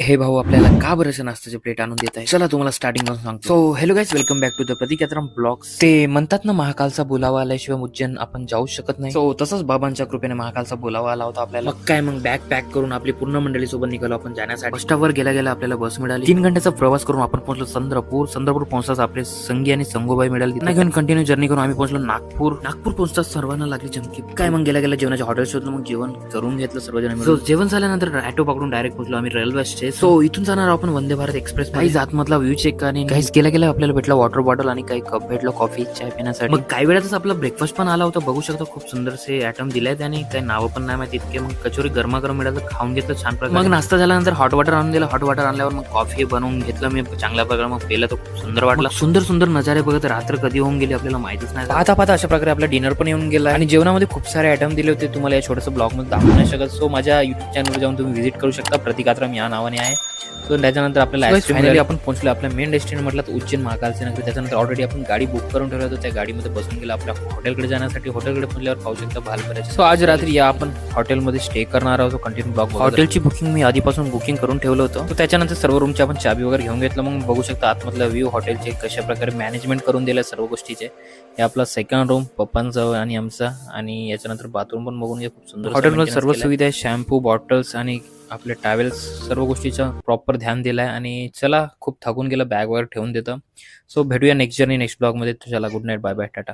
हे भाऊ आपल्याला का बरं असं नाश्त्याचे प्लेट आणून देत आहे? चला तुम्हाला स्टार्टिंग पासून सांगतो. So hello guys, welcome back to the Pratik यात्राम ब्लॉग्स. ते म्हणतात ना, महाकालचा बोलावा आल्याशिवाय उज्जैन आपण जाऊ शकत नाही. सो तसंच बाबांच्या कृपेने महाकालचा बोलावा आला होता आपल्याला. मग काय, मग बॅग पॅक करून आपली पूर्ण मंडळी सोबत निघालो आपण जाण्यासाठी. बस स्टॉपवर गेल्या गेल्या आपल्याला बस मिळाली. 3 घंट्याचा प्रवास करून आपण पोहोचलो चंद्रपूर पोहोचताच आपले संगी आणि संगोबाई मिळाली. त्यांना घेऊन कंटिन्यू जर्नी करून आम्ही पोहोचलो नागपूर पोहोचताच सर्वांना लागली चमकी. काय मग गेल्या गेल्या जेवणाचे हॉटेल शोधलं, मग जेवण करून घेतलं सर्वजण मिळून. जेवण झाल्यानंतर ऑटो पकडून डायरेक्ट पोहोचलो आम्ही रेल्वे स्टेशन. सो इथून जाणार आपण वंदे भारत एक्सप्रेस. काही आतमधला व्ह्यू चेक आणि काहीच गेल्या आपल्याला भेटला वॉटर बॉटल आणि काही कप भेटलं कॉफी चाय पिण्यासाठी. मग काही वेळातच आपला ब्रेकफास्ट पण आला होता. बघू शकता खूप सुंदरसे आयटम दिले त्याने, काही नावं पण नाही माहिती इतके. मग कचोरी गरमागरम मिळालं, खाऊन घेतलं छान प्रकारे. मग नाश्ता झाल्यानंतर हॉट वॉटर आणून दिलं. हॉट वॉटर आणल्यावर मग कॉफी बनवून घेतलं मी चांगल्या प्रकारे. मग पेलं तर खूप सुंदर वाटलं. सुंदर नजारे बघत रात्र कधी होऊन गेली आपल्याला माहितीच नाही. पाहता अशा प्रकारे आपला डिनर पण येऊन गेला आणि जेवणामध्ये खूप सारे आयटम दिले होते. तुम्हाला या छोट्याशा ब्लॉग मध्ये दाखवू नाही शकत. सो माझ्या युट्यूब चॅनलवर जाऊन तुम्ही व्हिजिट करू शकता. प्रतीक यात्राम या नावाने आहे. सो त्याच्यानंतर आपल्याला फायनली आपण पोहोचलो आपल्या मेन डेस्टिनेशन म्हटलं तर उज्जैन महाकालचे नगर. त्याच्यानंतर ऑलरेडी आपण गाडी बुक करून ठेवलं होतं. त्या गाडीमध्ये बसून गेला आपल्या हॉटेलकडे जाण्यासाठी. हॉटेलकडे पोहोचल्यावर पाहू शकता भालपऱ्याचे. सो आज रात्री या आपण हॉटेलमध्ये स्टे करणार आहोत. Continue blog. हॉटेलची बुकिंग मी आधीपासून बुकिंग करून ठेवलं होतं. तर त्याच्यानंतर सर्व रूमची आपण चाबी वगैरे घेऊन घेतलं. मग बघू शकता आतमधला व्ह्यू हॉटेलचे कशा प्रकारे मॅनेजमेंट करून दिलं सर्व गोष्टीचे. हे आपला सेकंड रूम पप्पांचा आणि आमचा, आणि याच्यानंतर बाथरूम पण बघून घ्या खूप सुंदर. हॉटेलमध्ये सर्व सुविधा आहे, शॅम्पू बॉटल्स आणि आपले टॅवेल्स सर्व गोष्टीचं प्रॉपर ध्यान दिलं आहे. आणि चला खूप थकून गेलं, बॅग वगैरे ठेवून देतं. सो भेटूया नेक्स्ट जर्नी नेक्स्ट ब्लॉगमध्ये. चला good night, bye bye, Tata.